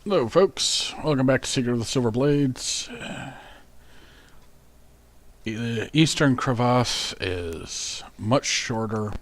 Hello, folks. Welcome back to Secret of the Silver Blades. The Eastern Cravasse is much shorter,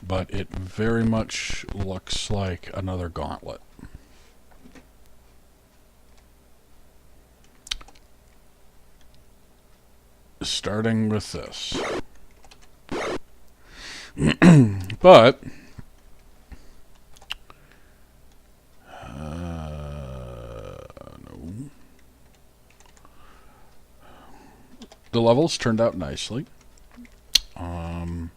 but it very much looks like another gauntlet. Starting with this. But no. The levels turned out nicely. You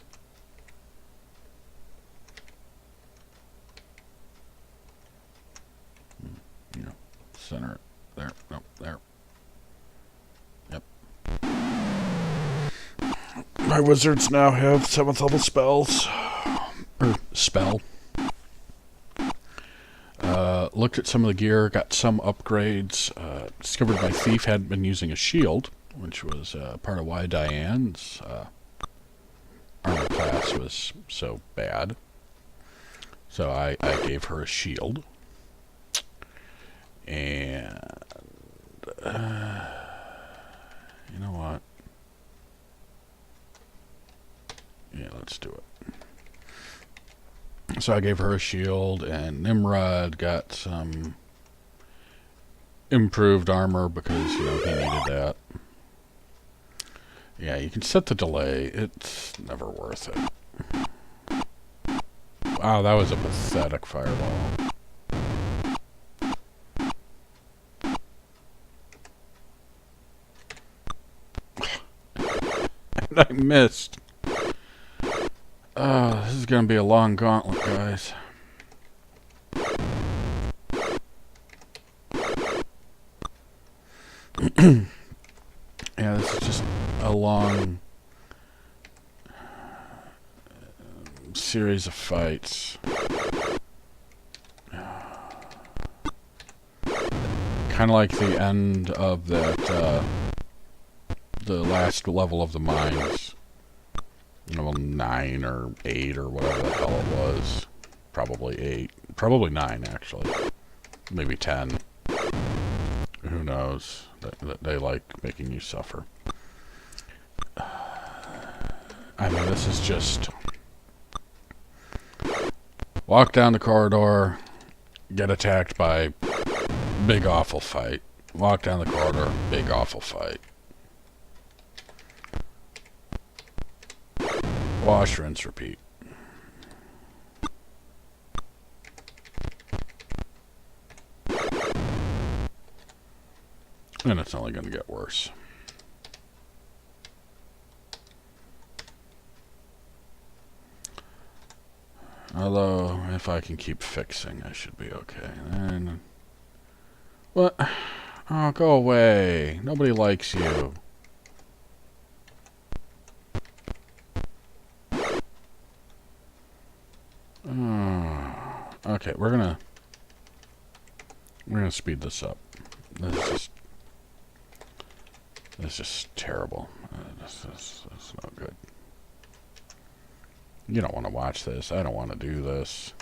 know, center it. There. No, there. Yep. My wizards now have 7th level spells. Or spell. Looked at some of the gear, got some upgrades. Discovered my thief had been using a shield, which was part of why Diane's armor class was so bad. So I gave her a shield. And you know what? Yeah, let's do it. So I gave her a shield, and Nimrod got some improved armor because, you know, he needed that. Yeah, you can set the delay. It's never worth it. Wow, that was a pathetic fireball. And I missed. This is going to be a long gauntlet, guys. Yeah, this is just a long series of fights. Kind of like the end of that, the last level of the mines. Level 9 or 8 or whatever the hell it was. Probably 8. Probably 9, actually. Maybe 10. Who knows? They like making you suffer. I mean, this is just... walk down the corridor, get attacked by big awful fight. Walk down the corridor, big awful fight. Wash, rinse, repeat. And it's only going to get worse. Although, if I can keep fixing, I should be okay. And what? Oh, go away. Nobody likes you. Okay, we're gonna speed this up. This is just terrible. This is no good. You don't want to watch this. I don't want to do this.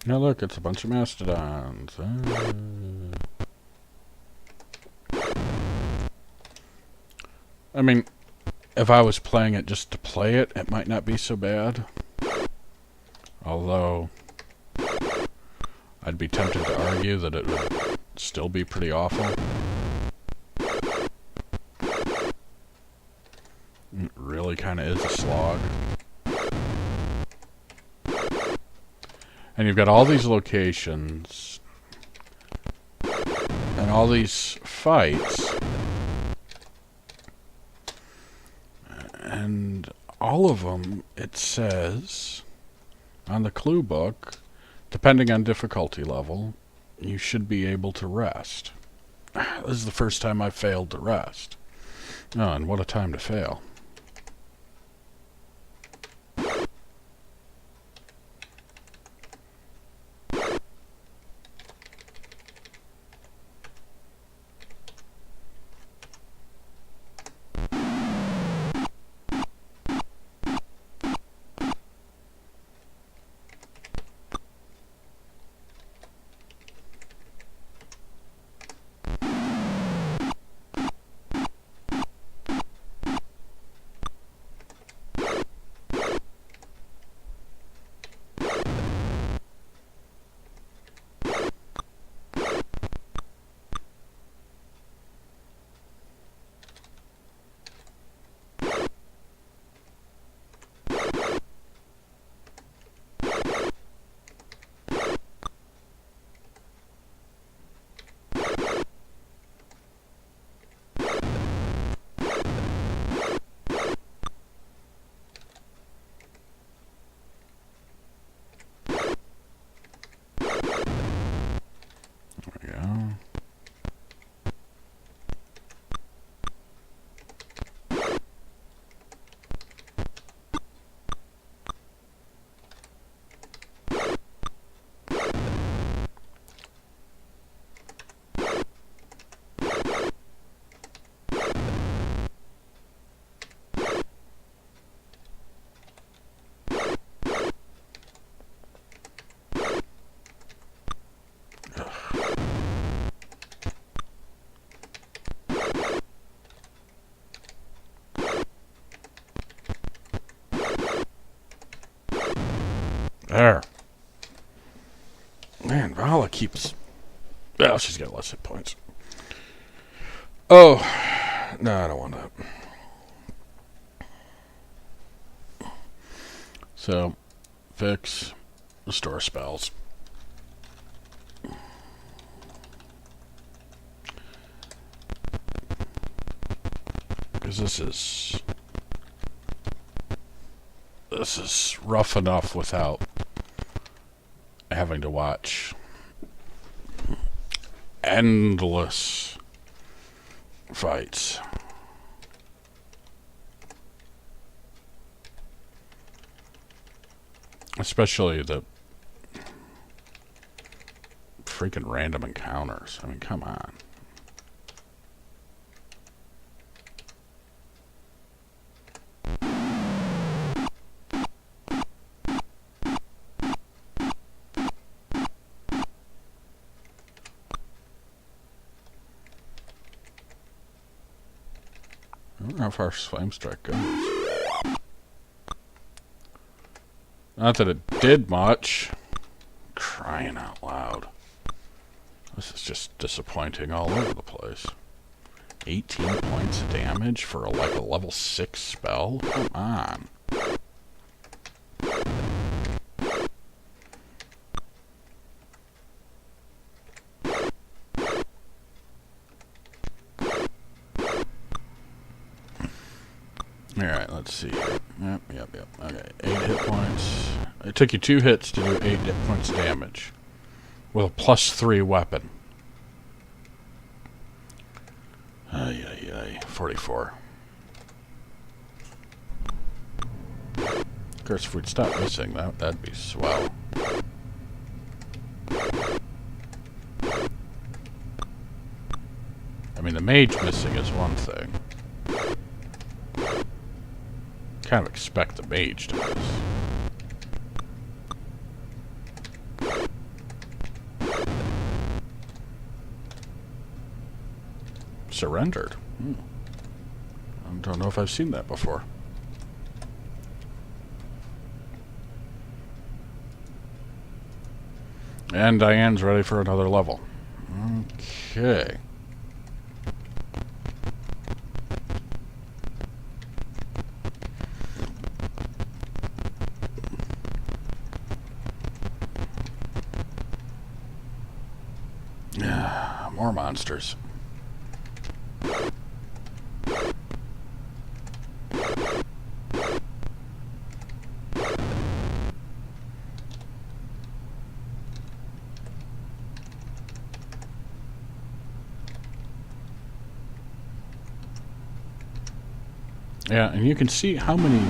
Now look, it's a bunch of mastodons. I mean, if I was playing it just to play it, it might not be so bad. Although, I'd be tempted to argue that it would still be pretty awful. It really kind of is a slog. And you've got all these locations and all these fights And all of them, it says on the clue book, depending on difficulty level, you should be able to rest. This is the first time I've failed to rest. Oh, and what a time to fail. There. Man, Vala keeps... Well, she's got less hit points. Oh. No, I don't want that. So, fix, restore spells. Because this is rough enough without having to watch endless fights. Especially the freaking random encounters. I mean, come on. I don't know how far Flame Strike goes. Not that it did much. Crying out loud. This is just disappointing all over the place. 18 points of damage for a level 6 spell? Come on. Alright, let's see. Yep. Okay, 8 hit points. It took you 2 hits to do 8 hit points damage. With a +3 weapon. 44. Of course, if we'd stop missing, that'd be swell. I mean, the mage missing is one thing. Kind of expect the mage to miss. Surrendered. I don't know if I've seen that before. And Diane's ready for another level. Okay. More monsters. Yeah, and you can see how many...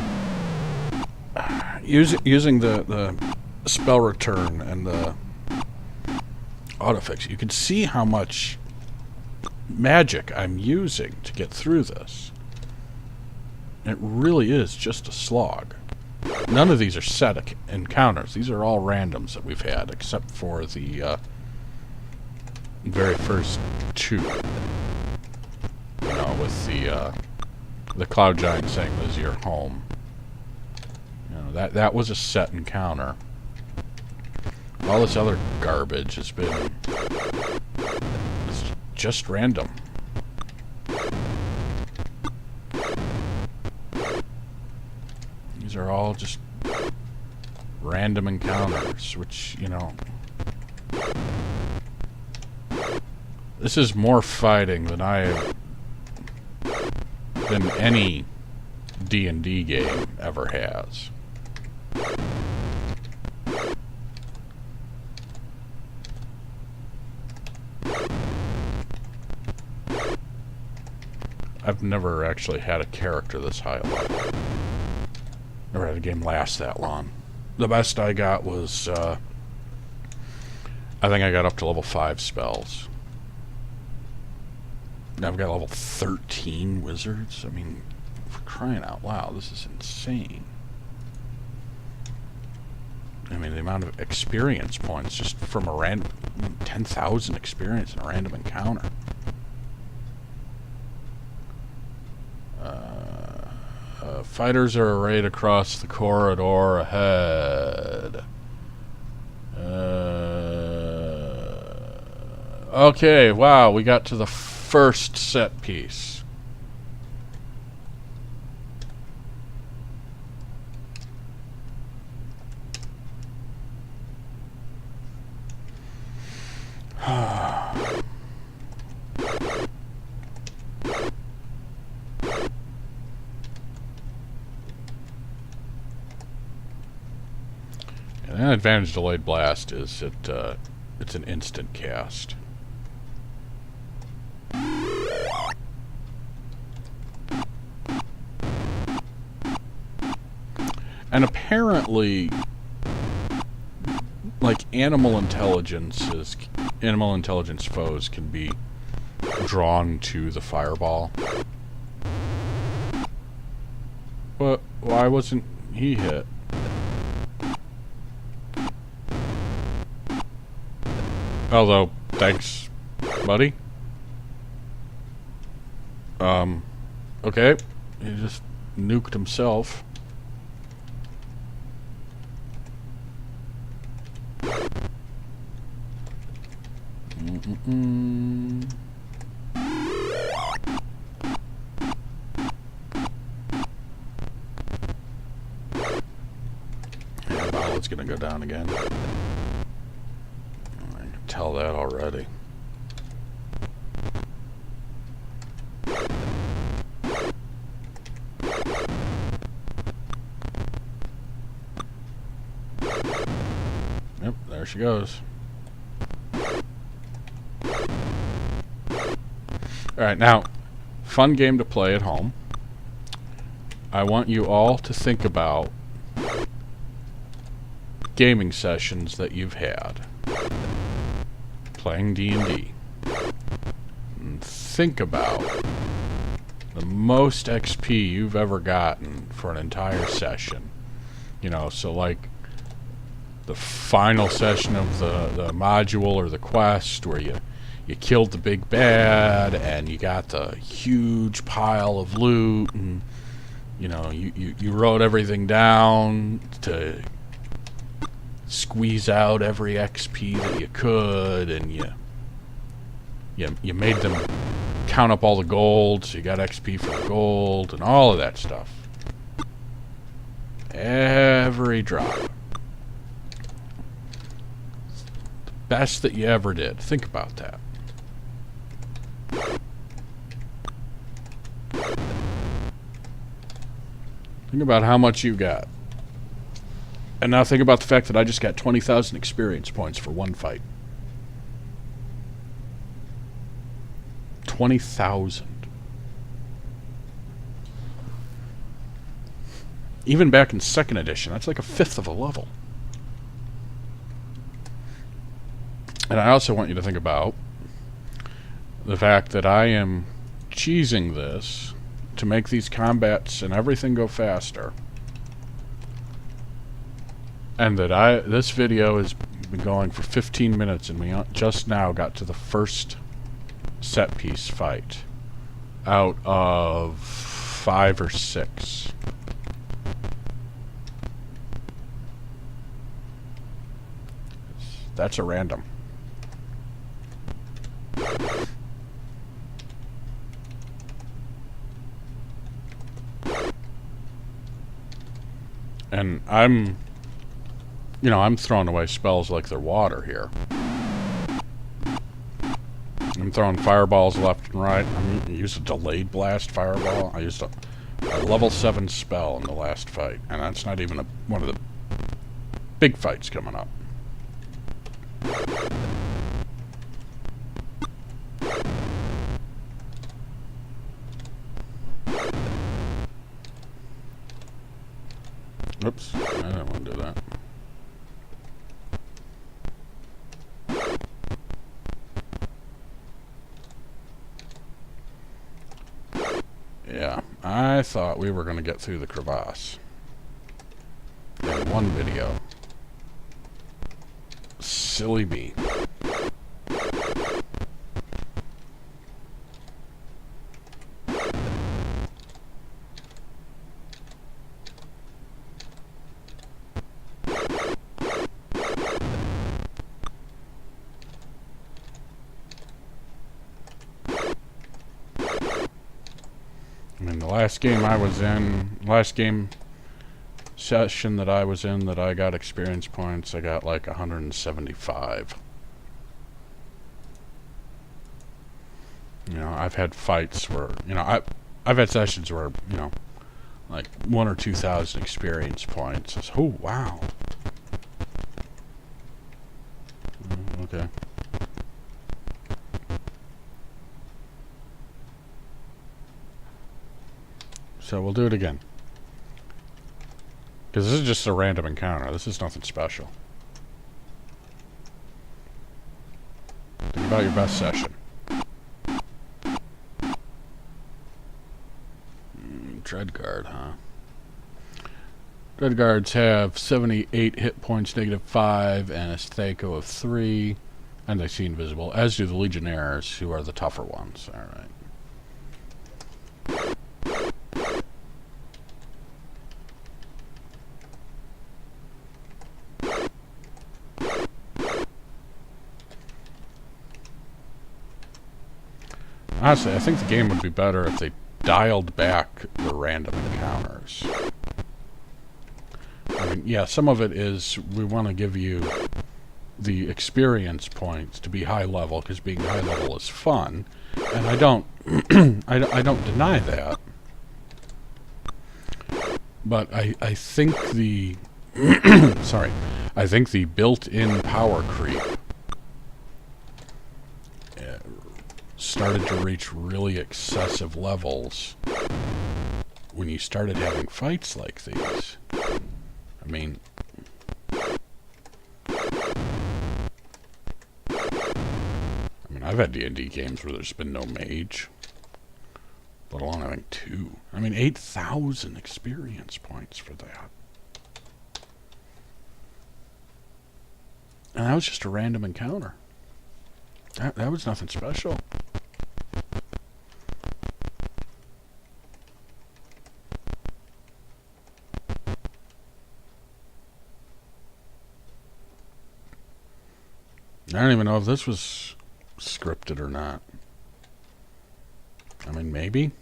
using the spell return and the autofix, you can see how much magic I'm using to get through this. It really is just a slog. None of these are set encounters. These are all randoms that we've had, except for the very first two. You know, with the Cloud Giant saying this is your home. You know, that was a set encounter. All this other garbage has been... it's just random. These are all just random encounters, which, you know... This is more fighting than than any D&D game ever has. I've never actually had a character this high level. Never had a game last that long. The best I got was, I think I got up to level 5 spells. Now I've got level 13 wizards. I mean, for crying out loud, this is insane. I mean, the amount of experience points just from a random... 10,000 experience in a random encounter. Fighters are arrayed across the corridor ahead. Okay, wow, we got to the first set piece. An advantage delayed blast is it's an instant cast. And apparently, like animal intelligence foes can be drawn to the fireball. But why wasn't he hit? Although, thanks, buddy. Okay. He just nuked himself. Yeah, Ballad's gonna go down again. I can tell that already. Yep, there she goes. Alright, now, fun game to play at home. I want you all to think about gaming sessions that you've had playing D&D. And think about the most XP you've ever gotten for an entire session. You know, so like the final session of the module or the quest where you killed the big bad and you got the huge pile of loot, and you know you wrote everything down to squeeze out every XP that you could, and you made them count up all the gold, so you got XP for the gold and all of that stuff. Every drop. The best that you ever did. Think about that. Think about how much you got. And now think about the fact that I just got 20,000 experience points for one fight. 20,000. Even back in 2nd edition, that's like a fifth of a level. And I also want you to think about the fact that I am cheesing this to make these combats and everything go faster. And that this video has been going for 15 minutes and we just now got to the first set piece fight out of 5 or 6. That's a random. And I'm throwing away spells like they're water here. I'm throwing fireballs left and right. I used a delayed blast fireball. I used a level 7 spell in the last fight, and that's not even one of the big fights coming up. Oops, I didn't want to do that. Yeah, I thought we were going to get through the crevasse in one video. Silly me. Last game session that I was in that I got experience points, I got like 175. I've had fights where, I've had sessions where, like 1,000 or 2,000 experience points. It's, oh, wow. Okay. So we'll do it again. Because this is just a random encounter. This is nothing special. Think about your best session. Dreadguard, huh? Dreadguards have 78 hit points, -5, and a Stako of 3. And they see invisible, as do the Legionnaires, who are the tougher ones. Alright. Honestly, I think the game would be better if they dialed back the random encounters. I mean, yeah, some of it is we want to give you the experience points to be high level, because being high level is fun, and I don't I don't deny that. But I think the sorry, I think the built-in power creep started to reach really excessive levels when you started having fights like these. I mean, I've had D&D games where there's been no mage, let alone having 2. I mean, 8,000 experience points for that. And that was just a random encounter. That was nothing special. I don't even know if this was scripted or not. I mean, maybe.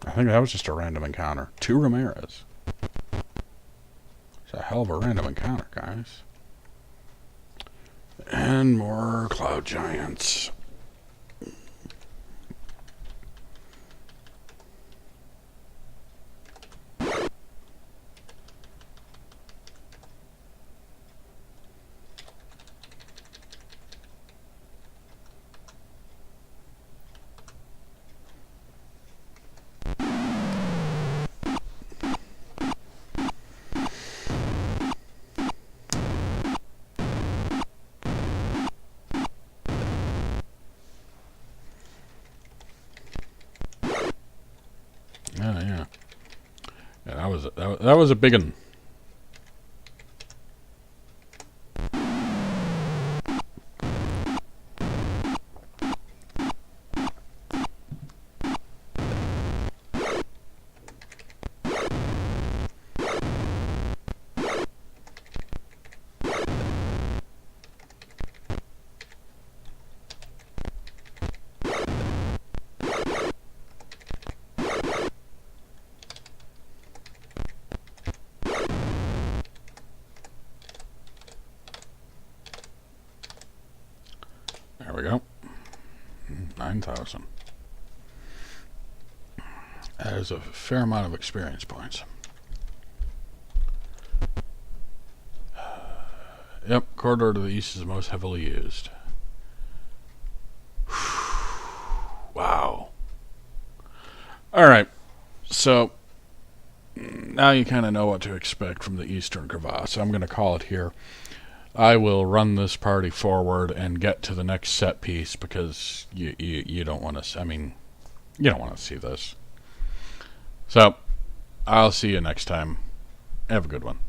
I think that was just a random encounter. 2 Ramirez. It's a hell of a random encounter, guys. And more cloud giants. Yeah. Yeah, that was a big one. There we go. 9,000. That is a fair amount of experience points. Yep, corridor to the east is the most heavily used. Wow. Alright, so now you kind of know what to expect from the Eastern Cravasse. I'm going to call it here. I will run this party forward and get to the next set piece because you don't want to, I mean, you don't want to see this. So, I'll see you next time. Have a good one.